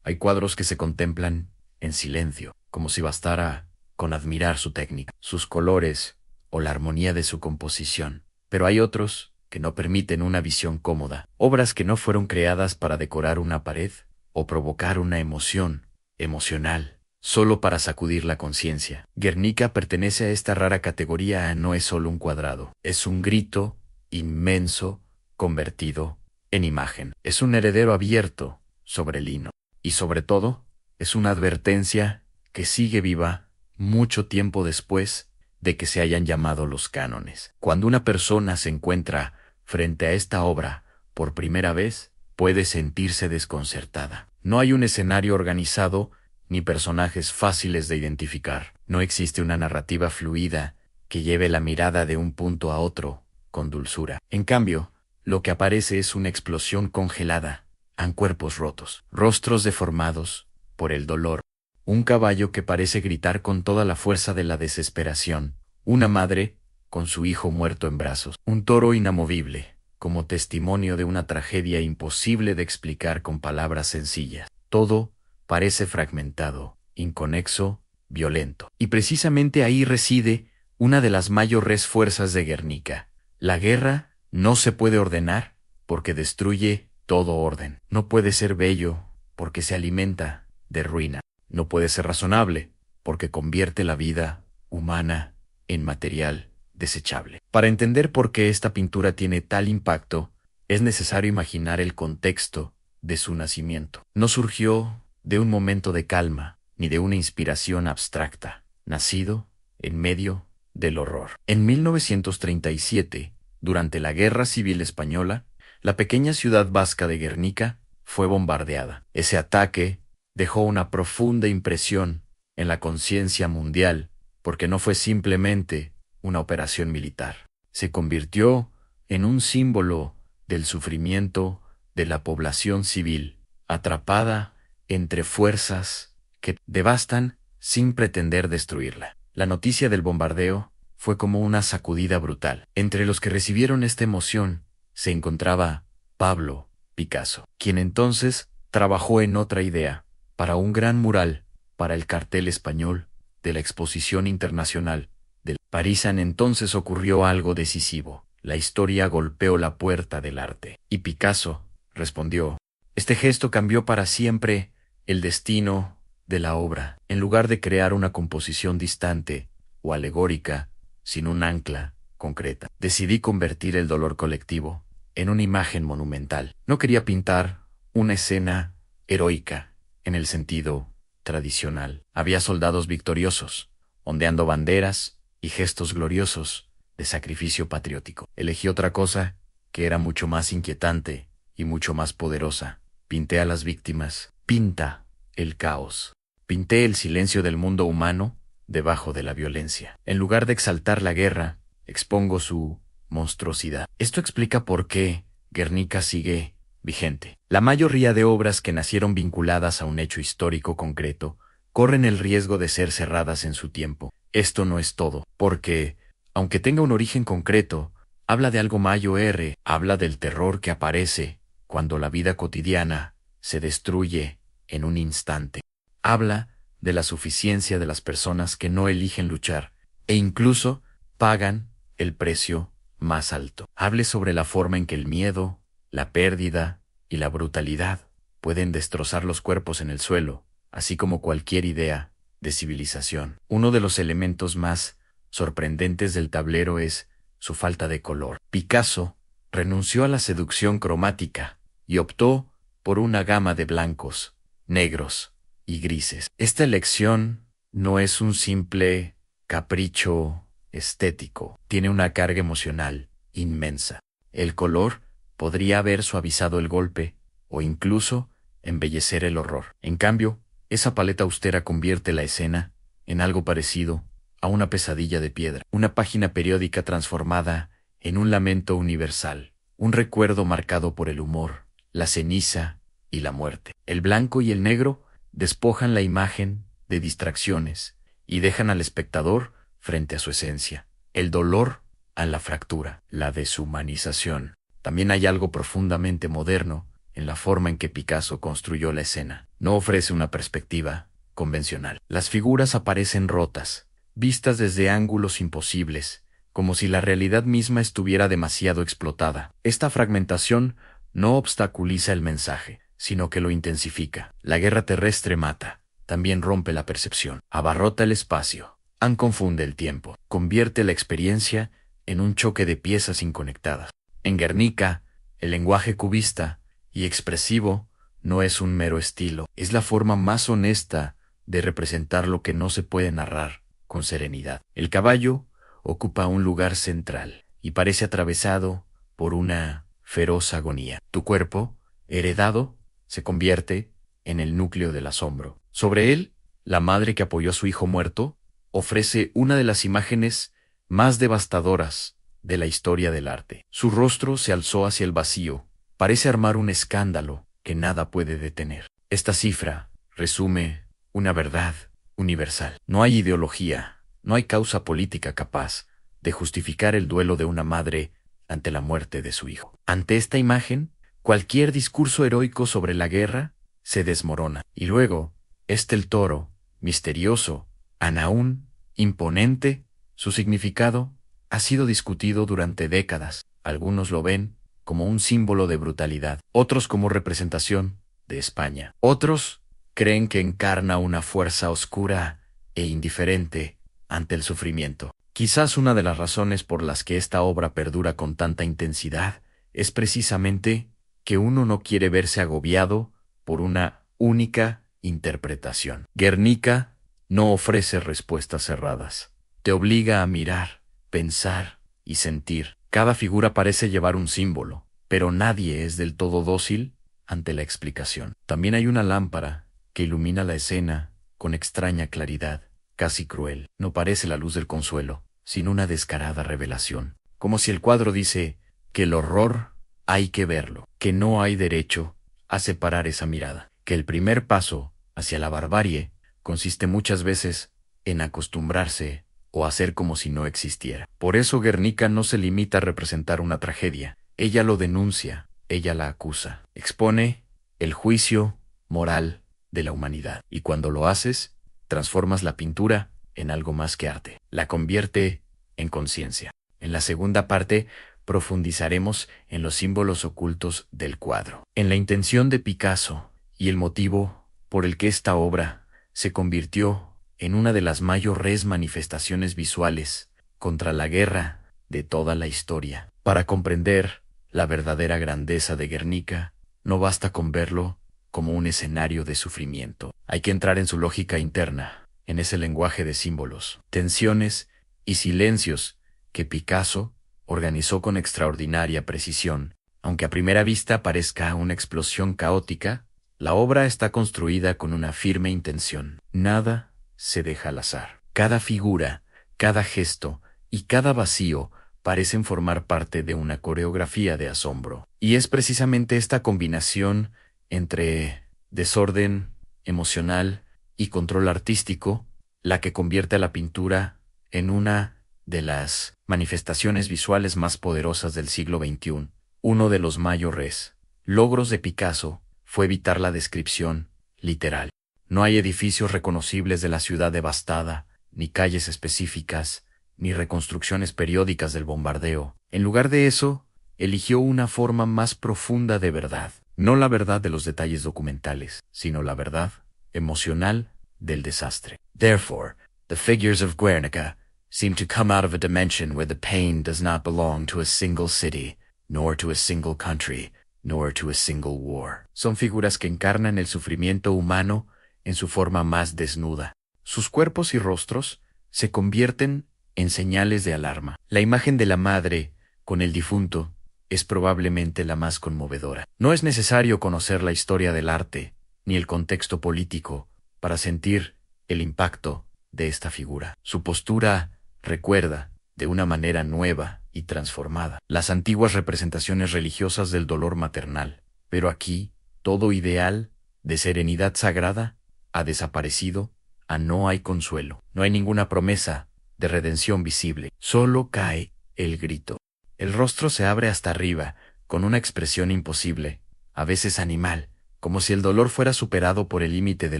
Hay cuadros que se contemplan en silencio, como si bastara con admirar su técnica, sus colores o la armonía de su composición. Pero hay otros que no permiten una visión cómoda, obras que no fueron creadas para decorar una pared o provocar una emoción emocional, solo para sacudir la conciencia. Guernica pertenece a esta rara categoría. No es solo un cuadrado, es un grito inmenso convertido en imagen. Es un heredero abierto sobre lino. Y sobre todo, es una advertencia que sigue viva mucho tiempo después de que se hayan llamado los cánones. Cuando una persona se encuentra frente a esta obra por primera vez, puede sentirse desconcertada. No hay un escenario organizado ni personajes fáciles de identificar. No existe una narrativa fluida que lleve la mirada de un punto a otro con dulzura. En cambio, lo que aparece es una explosión congelada, cuerpos rotos, rostros deformados por el dolor, un caballo que parece gritar con toda la fuerza de la desesperación, una madre con su hijo muerto en brazos, un toro inamovible, como testimonio de una tragedia imposible de explicar con palabras sencillas. Todo parece fragmentado, inconexo, violento. Y precisamente ahí reside una de las mayores fuerzas de Guernica. La guerra no se puede ordenar porque destruye todo orden. No puede ser bello porque se alimenta de ruina. No puede ser razonable porque convierte la vida humana en material desechable. Para entender por qué esta pintura tiene tal impacto, es necesario imaginar el contexto de su nacimiento. No surgió de un momento de calma ni de una inspiración abstracta, nacido en medio del horror. En 1937, durante la Guerra Civil Española, la pequeña ciudad vasca de Guernica fue bombardeada. Ese ataque dejó una profunda impresión en la conciencia mundial, porque no fue simplemente una operación militar. Se convirtió en un símbolo del sufrimiento de la población civil, atrapada entre fuerzas que devastan sin pretender destruirla. La noticia del bombardeo fue como una sacudida brutal. Entre los que recibieron esta emoción se encontraba Pablo Picasso, quien entonces trabajó en otra idea, para un gran mural para el cartel español de la Exposición Internacional de París. Entonces ocurrió algo decisivo. La historia golpeó la puerta del arte. Y Picasso respondió. Este gesto cambió para siempre el destino de la obra. En lugar de crear una composición distante o alegórica, sin un ancla concreta, decidí convertir el dolor colectivo en una imagen monumental. No quería pintar una escena heroica en el sentido tradicional. Había soldados victoriosos, ondeando banderas y gestos gloriosos de sacrificio patriótico. Elegí otra cosa que era mucho más inquietante y mucho más poderosa. Pinté a las víctimas. Pinta el caos. Pinté el silencio del mundo humano debajo de la violencia. En lugar de exaltar la guerra, expongo su monstruosidad. Esto explica por qué Guernica sigue vigente. La mayoría de obras que nacieron vinculadas a un hecho histórico concreto corren el riesgo de ser cerradas en su tiempo. Esto no es todo, porque, aunque tenga un origen concreto, habla de algo mayor, habla del terror que aparece cuando la vida cotidiana se destruye en un instante. Habla de la suficiencia de las personas que no eligen luchar e incluso pagan el precio más alto. Hable sobre la forma en que el miedo, la pérdida y la brutalidad pueden destrozar los cuerpos en el suelo, así como cualquier idea de civilización. Uno de los elementos más sorprendentes del tablero es su falta de color. Picasso renunció a la seducción cromática y optó por una gama de blancos, negros y grises. Esta elección no es un simple capricho estético, tiene una carga emocional inmensa. El color podría haber suavizado el golpe o incluso embellecer el horror. En cambio, esa paleta austera convierte la escena en algo parecido a una pesadilla de piedra, una página periódica transformada en un lamento universal, un recuerdo marcado por el humor, la ceniza y la muerte. El blanco y el negro despojan la imagen de distracciones y dejan al espectador frente a su esencia. El dolor a la fractura, la deshumanización. También hay algo profundamente moderno en la forma en que Picasso construyó la escena. no ofrece una perspectiva convencional. Las figuras aparecen rotas, vistas desde ángulos imposibles, como si la realidad misma estuviera demasiado explotada. Esta fragmentación no obstaculiza el mensaje, sino que lo intensifica. La guerra terrestre mata, también rompe la percepción, abarrota el espacio, confunde el tiempo, convierte la experiencia en un choque de piezas inconectadas. En Guernica, el lenguaje cubista y expresivo no es un mero estilo, es la forma más honesta de representar lo que no se puede narrar con serenidad. El caballo ocupa un lugar central y parece atravesado por una feroz agonía. Tu cuerpo, heredado, se convierte en el núcleo del asombro. Sobre él, la madre que apoyó a su hijo muerto ofrece una de las imágenes más devastadoras de la historia del arte. Su rostro se alzó hacia el vacío, parece armar un escándalo que nada puede detener. Esta cifra resume una verdad universal. No hay ideología, no hay causa política capaz de justificar el duelo de una madre ante la muerte de su hijo. Ante esta imagen, cualquier discurso heroico sobre la guerra se desmorona. Y luego, el toro, misterioso, Anaún, imponente, su significado ha sido discutido durante décadas. Algunos lo ven como un símbolo de brutalidad, otros como representación de España. Otros creen que encarna una fuerza oscura e indiferente ante el sufrimiento. Quizás una de las razones por las que esta obra perdura con tanta intensidad es precisamente que uno no quiere verse agobiado por una única interpretación. Guernica no ofrece respuestas cerradas. Te obliga a mirar, pensar y sentir. Cada figura parece llevar un símbolo, pero nadie es del todo dócil ante la explicación. También hay una lámpara que ilumina la escena con extraña claridad, casi cruel. No parece la luz del consuelo, sino una descarada revelación. Como si el cuadro dice que el horror hay que verlo, que no hay derecho a separar esa mirada, que el primer paso hacia la barbarie consiste muchas veces en acostumbrarse o hacer como si no existiera. Por eso Guernica no se limita a representar una tragedia. Ella lo denuncia, ella la acusa, expone el juicio moral de la humanidad. Y cuando lo haces, transformas la pintura en algo más que arte. La convierte en conciencia. En la segunda parte, profundizaremos en los símbolos ocultos del cuadro, en la intención de Picasso y el motivo por el que esta obra se convirtió en una de las mayores manifestaciones visuales contra la guerra de toda la historia. Para comprender la verdadera grandeza de Guernica, no basta con verlo como un escenario de sufrimiento. Hay que entrar en su lógica interna, en ese lenguaje de símbolos, tensiones y silencios que Picasso organizó con extraordinaria precisión. Aunque a primera vista parezca una explosión caótica, la obra está construida con una firme intención. Nada se deja al azar. Cada figura, cada gesto y cada vacío parecen formar parte de una coreografía de asombro. Y es precisamente esta combinación entre desorden emocional y control artístico la que convierte a la pintura en una de las manifestaciones visuales más poderosas del siglo XXI. Uno de los mayores logros de Picasso fue evitar la descripción literal. No hay edificios reconocibles de la ciudad devastada, ni calles específicas, ni reconstrucciones periódicas del bombardeo. En lugar de eso, eligió una forma más profunda de verdad. No la verdad de los detalles documentales, sino la verdad emocional del desastre. Therefore, the figures of Guernica seem to come out of a dimension where the pain does not belong to a single city, nor to a single country, nor to a single war. Son figuras que encarnan el sufrimiento humano en su forma más desnuda. Sus cuerpos y rostros se convierten en señales de alarma. La imagen de la madre con el difunto es probablemente la más conmovedora. No es necesario conocer la historia del arte ni el contexto político para sentir el impacto de esta figura. Su postura recuerda, de una manera nueva y transformada, las antiguas representaciones religiosas del dolor maternal. Pero aquí, todo ideal de serenidad sagrada ha desaparecido, no hay consuelo, no hay ninguna promesa de redención visible. Solo cae el grito. El rostro se abre hasta arriba, con una expresión imposible, a veces animal, como si el dolor fuera superado por el límite de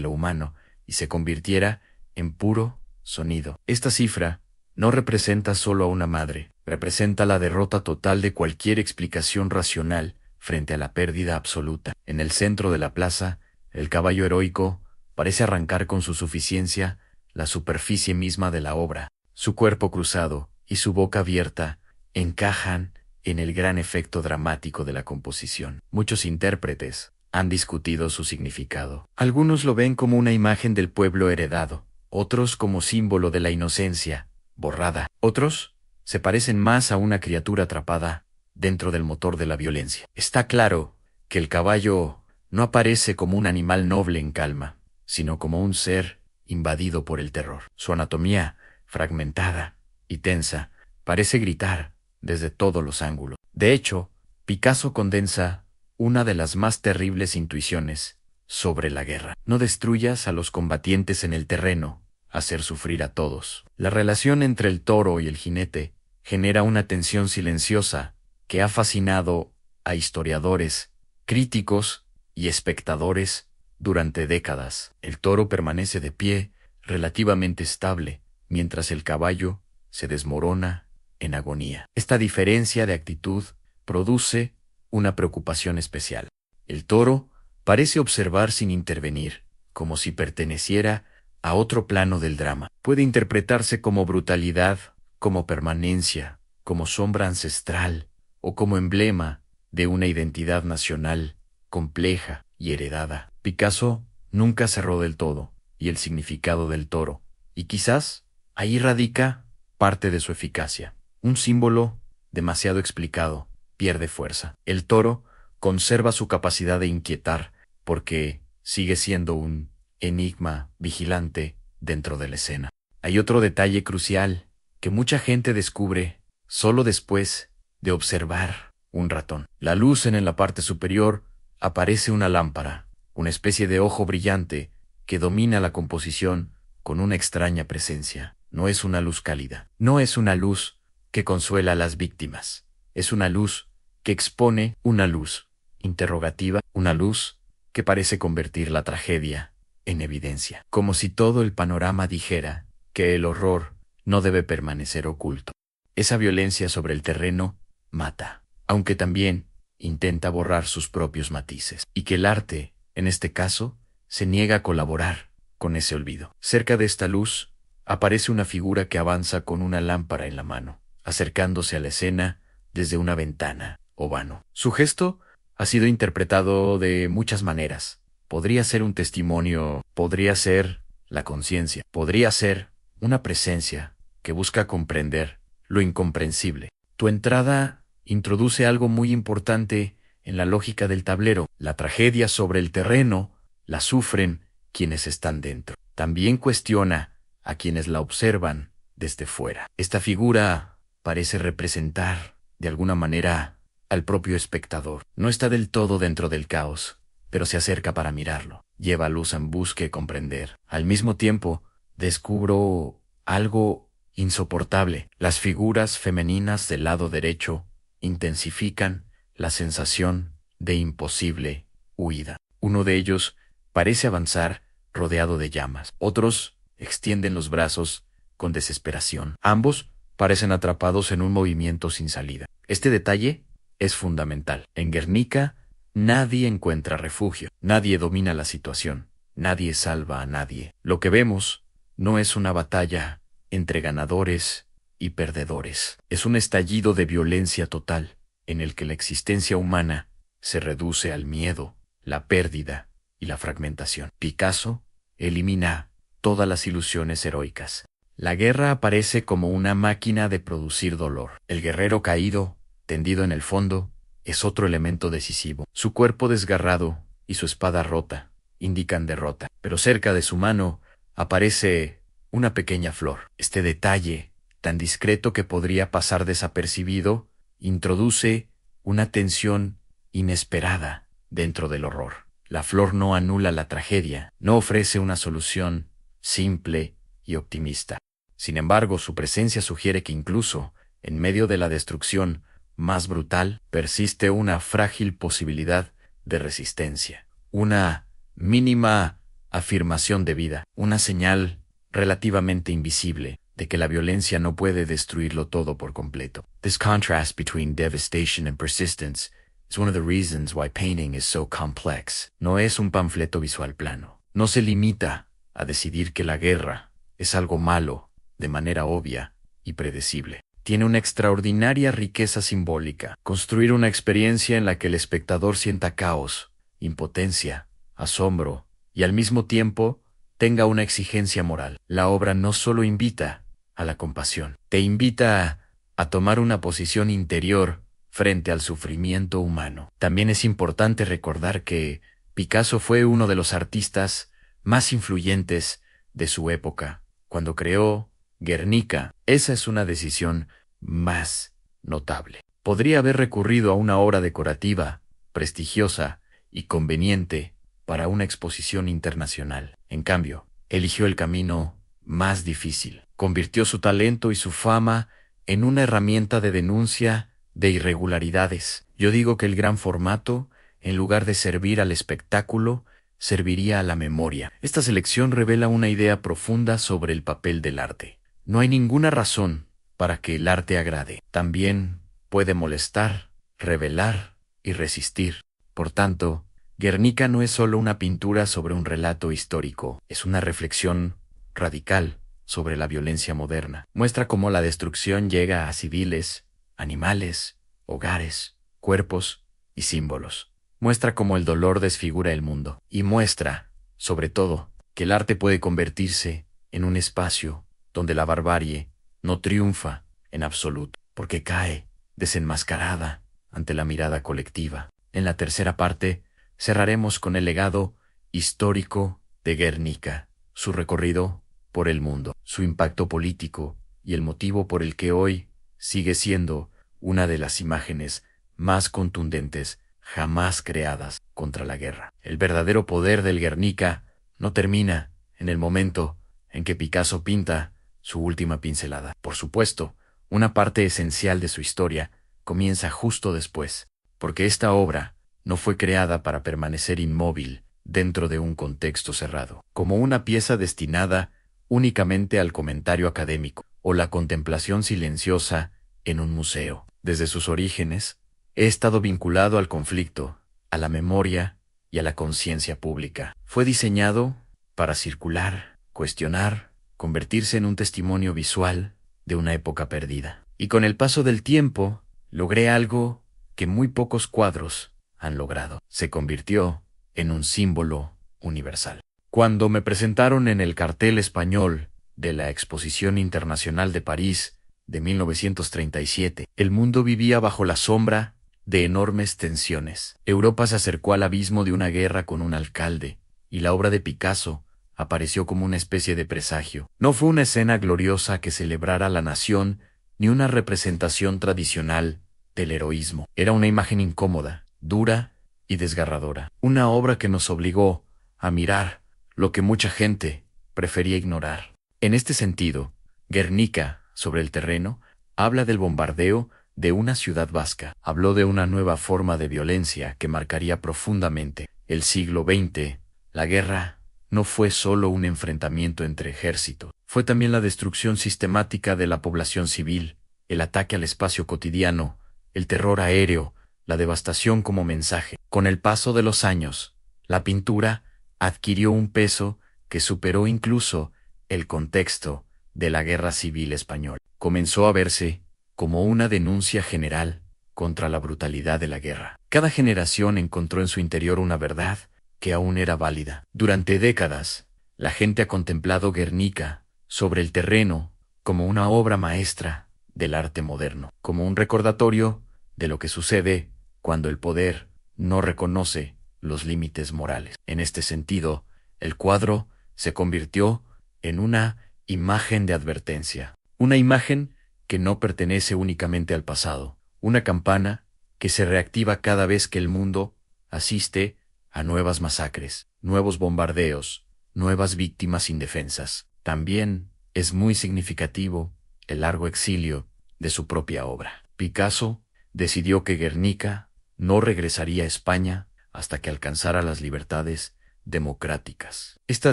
lo humano y se convirtiera en puro sonido. Esta cifra no representa solo a una madre, representa la derrota total de cualquier explicación racional frente a la pérdida absoluta. En el centro de la plaza, el caballo heroico parece arrancar con su suficiencia la superficie misma de la obra. Su cuerpo cruzado y su boca abierta encajan en el gran efecto dramático de la composición. Muchos intérpretes han discutido su significado. Algunos lo ven como una imagen del pueblo heredado, otros como símbolo de la inocencia borrada. Otros se parecen más a una criatura atrapada dentro del motor de la violencia. Está claro que el caballo no aparece como un animal noble en calma, sino como un ser invadido por el terror. Su anatomía, fragmentada y tensa, parece gritar desde todos los ángulos. De hecho, Picasso condensa una de las más terribles intuiciones sobre la guerra. No destruyas a los combatientes en el terreno, hacer sufrir a todos. La relación entre el toro y el jinete genera una tensión silenciosa que ha fascinado a historiadores, críticos y espectadores durante décadas. El toro permanece de pie, relativamente estable, mientras el caballo se desmorona en agonía. Esta diferencia de actitud produce una preocupación especial. El toro parece observar sin intervenir, como si perteneciera a otro plano del drama. Puede interpretarse como brutalidad, como permanencia, como sombra ancestral o como emblema de una identidad nacional compleja y heredada. Picasso nunca cerró del todo y el significado del toro, y quizás ahí radica parte de su eficacia. Un símbolo demasiado explicado pierde fuerza. El toro conserva su capacidad de inquietar porque sigue siendo un enigma vigilante dentro de la escena. Hay otro detalle crucial que mucha gente descubre solo después de observar un ratón. La luz en la parte superior aparece una lámpara, una especie de ojo brillante que domina la composición con una extraña presencia. No es una luz cálida, no es una luz que consuela a las víctimas, es una luz que expone, una luz interrogativa, una luz que parece convertir la tragedia en evidencia, como si todo el panorama dijera que el horror no debe permanecer oculto. Esa violencia sobre el terreno mata, aunque también intenta borrar sus propios matices, y que el arte, en este caso, se niega a colaborar con ese olvido. Cerca de esta luz aparece una figura que avanza con una lámpara en la mano, acercándose a la escena desde una ventana o vano. Su gesto ha sido interpretado de muchas maneras. Podría ser un testimonio, podría ser la conciencia, podría ser una presencia que busca comprender lo incomprensible. Tu entrada introduce algo muy importante en la lógica del tablero. La tragedia sobre el terreno la sufren quienes están dentro. También cuestiona a quienes la observan desde fuera. Esta figura parece representar, de alguna manera, al propio espectador. No está del todo dentro del caos, pero se acerca para mirarlo. Lleva luz en busca de comprender. Al mismo tiempo, descubro algo insoportable. Las figuras femeninas del lado derecho intensifican la sensación de imposible huida. Uno de ellos parece avanzar rodeado de llamas. Otros extienden los brazos con desesperación. Ambos parecen atrapados en un movimiento sin salida. Este detalle es fundamental. En Guernica, nadie encuentra refugio. Nadie domina la situación. Nadie salva a nadie. Lo que vemos no es una batalla entre ganadores y perdedores. Es un estallido de violencia total, en el que la existencia humana se reduce al miedo, la pérdida y la fragmentación. Picasso elimina todas las ilusiones heroicas. La guerra aparece como una máquina de producir dolor. El guerrero caído, tendido en el fondo, es otro elemento decisivo. Su cuerpo desgarrado y su espada rota indican derrota, pero cerca de su mano aparece una pequeña flor. Este detalle, tan discreto que podría pasar desapercibido, introduce una tensión inesperada dentro del horror. La flor no anula la tragedia, no ofrece una solución simple y optimista. Sin embargo, su presencia sugiere que incluso en medio de la destrucción más brutal persiste una frágil posibilidad de resistencia, una mínima afirmación de vida, una señal relativamente invisible de que la violencia no puede destruirlo todo por completo. This contrast between devastation and persistence is one of the reasons why painting is so complex. No es un panfleto visual plano. No se limita a decidir que la guerra es algo malo de manera obvia y predecible. Tiene una extraordinaria riqueza simbólica. Construir una experiencia en la que el espectador sienta caos, impotencia, asombro y al mismo tiempo tenga una exigencia moral. La obra no solo invita a la compasión, te invita a tomar una posición interior frente al sufrimiento humano. También es importante recordar que Picasso fue uno de los artistas más influyentes de su época. Cuando creó Guernica, esa es una decisión más notable. Podría haber recurrido a una obra decorativa, prestigiosa y conveniente para una exposición internacional. En cambio, eligió el camino más difícil. Convirtió su talento y su fama en una herramienta de denuncia de irregularidades. Yo digo que el gran formato, en lugar de servir al espectáculo, serviría a la memoria. Esta selección revela una idea profunda sobre el papel del arte. No hay ninguna razón para que el arte agrade. También puede molestar, revelar y resistir. Por tanto, Guernica no es solo una pintura sobre un relato histórico, es una reflexión radical sobre la violencia moderna. Muestra cómo la destrucción llega a civiles, animales, hogares, cuerpos y símbolos. Muestra cómo el dolor desfigura el mundo. Y muestra, sobre todo, que el arte puede convertirse en un espacio donde la barbarie no triunfa en absoluto, porque cae desenmascarada ante la mirada colectiva. En la tercera parte, cerraremos con el legado histórico de Guernica, su recorrido por el mundo, su impacto político y el motivo por el que hoy sigue siendo una de las imágenes más contundentes jamás creadas contra la guerra. El verdadero poder del Guernica no termina en el momento en que Picasso pinta su última pincelada. Por supuesto, una parte esencial de su historia comienza justo después, porque esta obra no fue creada para permanecer inmóvil dentro de un contexto cerrado, como una pieza destinada únicamente al comentario académico o la contemplación silenciosa en un museo. Desde sus orígenes, he estado vinculado al conflicto, a la memoria y a la conciencia pública. Fue diseñado para circular, cuestionar, convertirse en un testimonio visual de una época perdida. Y con el paso del tiempo, logré algo que muy pocos cuadros han logrado. Se convirtió en un símbolo universal. Cuando me presentaron en el cartel español de la Exposición Internacional de París de 1937, el mundo vivía bajo la sombra de enormes tensiones. Europa se acercó al abismo de una guerra con un alcalde, y la obra de Picasso apareció como una especie de presagio. No fue una escena gloriosa que celebrara la nación, ni una representación tradicional del heroísmo. Era una imagen incómoda, dura y desgarradora. Una obra que nos obligó a mirar lo que mucha gente prefería ignorar. En este sentido, Guernica, sobre el terreno, habla del bombardeo de una ciudad vasca. Habló de una nueva forma de violencia que marcaría profundamente el siglo XX. La guerra no fue solo un enfrentamiento entre ejércitos, fue también la destrucción sistemática de la población civil, el ataque al espacio cotidiano, el terror aéreo, la devastación como mensaje. Con el paso de los años, la pintura adquirió un peso que superó incluso el contexto de la Guerra Civil Española. Comenzó a verse como una denuncia general contra la brutalidad de la guerra. Cada generación encontró en su interior una verdad que aún era válida. Durante décadas, la gente ha contemplado Guernica sobre el terreno como una obra maestra del arte moderno, como un recordatorio de lo que sucede cuando el poder no reconoce los límites morales. En este sentido, el cuadro se convirtió en una imagen de advertencia, una imagen que no pertenece únicamente al pasado, una campana que se reactiva cada vez que el mundo asiste a nuevas masacres, nuevos bombardeos, nuevas víctimas indefensas. También es muy significativo el largo exilio de su propia obra. Picasso decidió que Guernica no regresaría a España hasta que alcanzara las libertades democráticas. Esta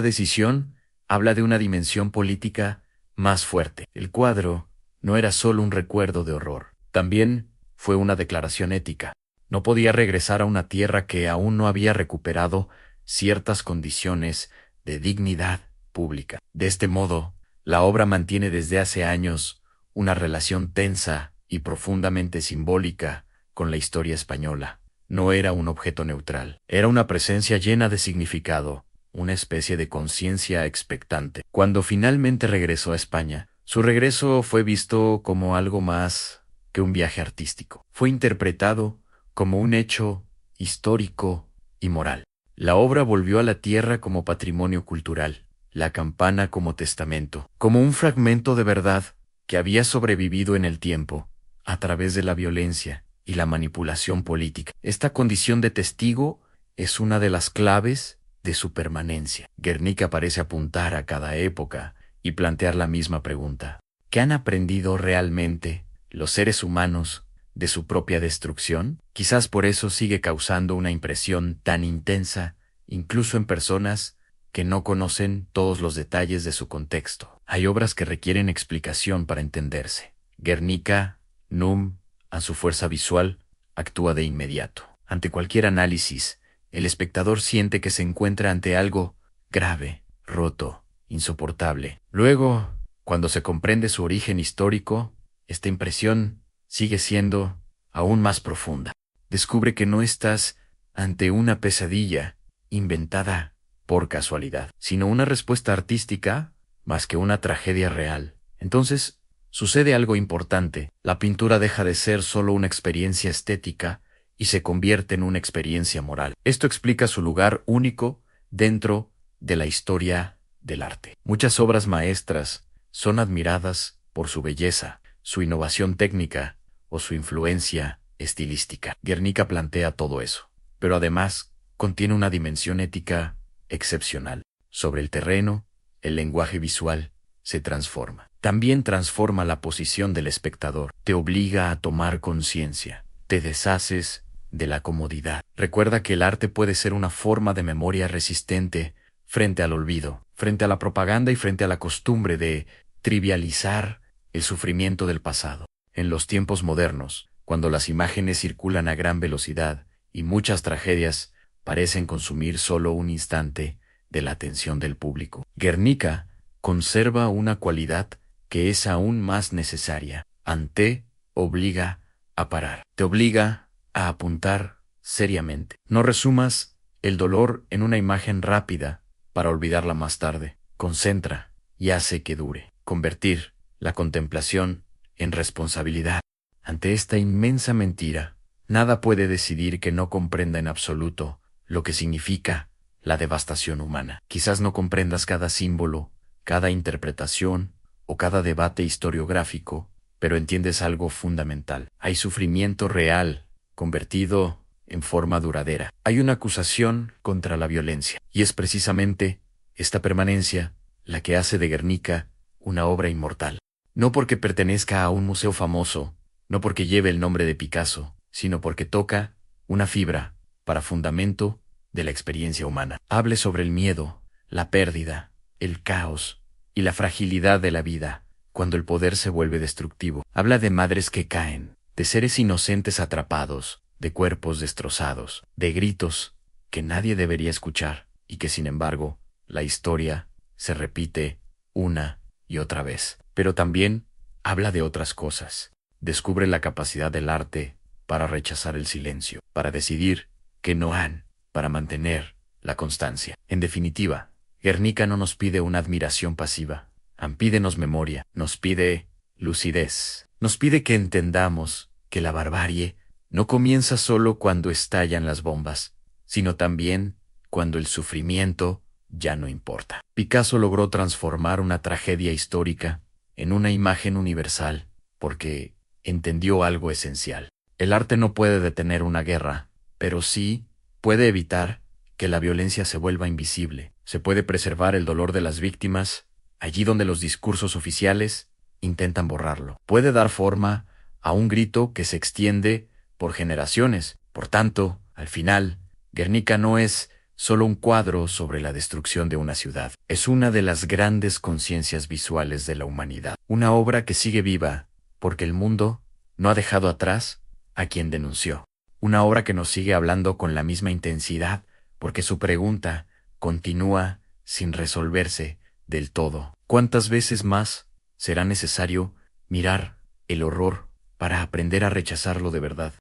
decisión habla de una dimensión política más fuerte. El cuadro no era solo un recuerdo de horror, también fue una declaración ética. No podía regresar a una tierra que aún no había recuperado ciertas condiciones de dignidad pública. De este modo, la obra mantiene desde hace años una relación tensa y profundamente simbólica con la historia española. No era un objeto neutral, era una presencia llena de significado, una especie de conciencia expectante. Cuando finalmente regresó a España, su regreso fue visto como algo más que un viaje artístico. Fue interpretado como un hecho histórico y moral. La obra volvió a la tierra como patrimonio cultural, la campana como testamento, como un fragmento de verdad que había sobrevivido en el tiempo, a través de la violencia y la manipulación política. Esta condición de testigo es una de las claves de su permanencia. Guernica parece apuntar a cada época y plantear la misma pregunta. ¿Qué han aprendido realmente los seres humanos de su propia destrucción? Quizás por eso sigue causando una impresión tan intensa, incluso en personas que no conocen todos los detalles de su contexto. Hay obras que requieren explicación para entenderse. Guernica, Num, a su fuerza visual, actúa de inmediato. Ante cualquier análisis, el espectador siente que se encuentra ante algo grave, roto, insoportable. Luego, cuando se comprende su origen histórico, esta impresión sigue siendo aún más profunda. Descubre que no estás ante una pesadilla inventada por casualidad, sino una respuesta artística más que una tragedia real. Entonces, sucede algo importante. La pintura deja de ser solo una experiencia estética y se convierte en una experiencia moral. Esto explica su lugar único dentro de la historia del arte. Muchas obras maestras son admiradas por su belleza, su innovación técnica o su influencia estilística. Guernica plantea todo eso, pero además contiene una dimensión ética excepcional. Sobre el terreno, el lenguaje visual se transforma. También transforma la posición del espectador. Te obliga a tomar conciencia. Te deshaces de la comodidad. Recuerda que el arte puede ser una forma de memoria resistente frente al olvido, frente a la propaganda y frente a la costumbre de trivializar el sufrimiento del pasado. En los tiempos modernos, cuando las imágenes circulan a gran velocidad y muchas tragedias parecen consumir solo un instante de la atención del público, Guernica conserva una cualidad que es aún más necesaria. Ante obliga a parar. Te obliga a apuntar seriamente. No resumas el dolor en una imagen rápida para olvidarla más tarde. Concentra y hace que dure. Convertir la contemplación en responsabilidad. Ante esta inmensa mentira, nada puede decidir que no comprenda en absoluto lo que significa la devastación humana. Quizás no comprendas cada símbolo, cada interpretación o cada debate historiográfico, pero entiendes algo fundamental. Hay sufrimiento real, convertido en forma duradera. Hay una acusación contra la violencia, y es precisamente esta permanencia la que hace de Guernica una obra inmortal. No porque pertenezca a un museo famoso, no porque lleve el nombre de Picasso, sino porque toca una fibra para fundamento de la experiencia humana. Hable sobre el miedo, la pérdida, el caos y la fragilidad de la vida cuando el poder se vuelve destructivo. Habla de madres que caen, de seres inocentes atrapados, de cuerpos destrozados, de gritos que nadie debería escuchar y que sin embargo la historia se repite una y otra vez. Pero también habla de otras cosas. Descubre la capacidad del arte para rechazar el silencio, para decidir que no han, para mantener la constancia. En definitiva, Guernica no nos pide una admiración pasiva, pídenos memoria, nos pide lucidez, nos pide que entendamos que la barbarie no comienza solo cuando estallan las bombas, sino también cuando el sufrimiento ya no importa. Picasso logró transformar una tragedia histórica en una imagen universal porque entendió algo esencial. El arte no puede detener una guerra, pero sí puede evitar que la violencia se vuelva invisible. Se puede preservar el dolor de las víctimas allí donde los discursos oficiales intentan borrarlo. Puede dar forma a un grito que se extiende por generaciones. Por tanto, al final, Guernica no es solo un cuadro sobre la destrucción de una ciudad. Es una de las grandes conciencias visuales de la humanidad. Una obra que sigue viva porque el mundo no ha dejado atrás a quien denunció. Una obra que nos sigue hablando con la misma intensidad porque su pregunta continúa sin resolverse del todo. ¿Cuántas veces más será necesario mirar el horror para aprender a rechazarlo de verdad?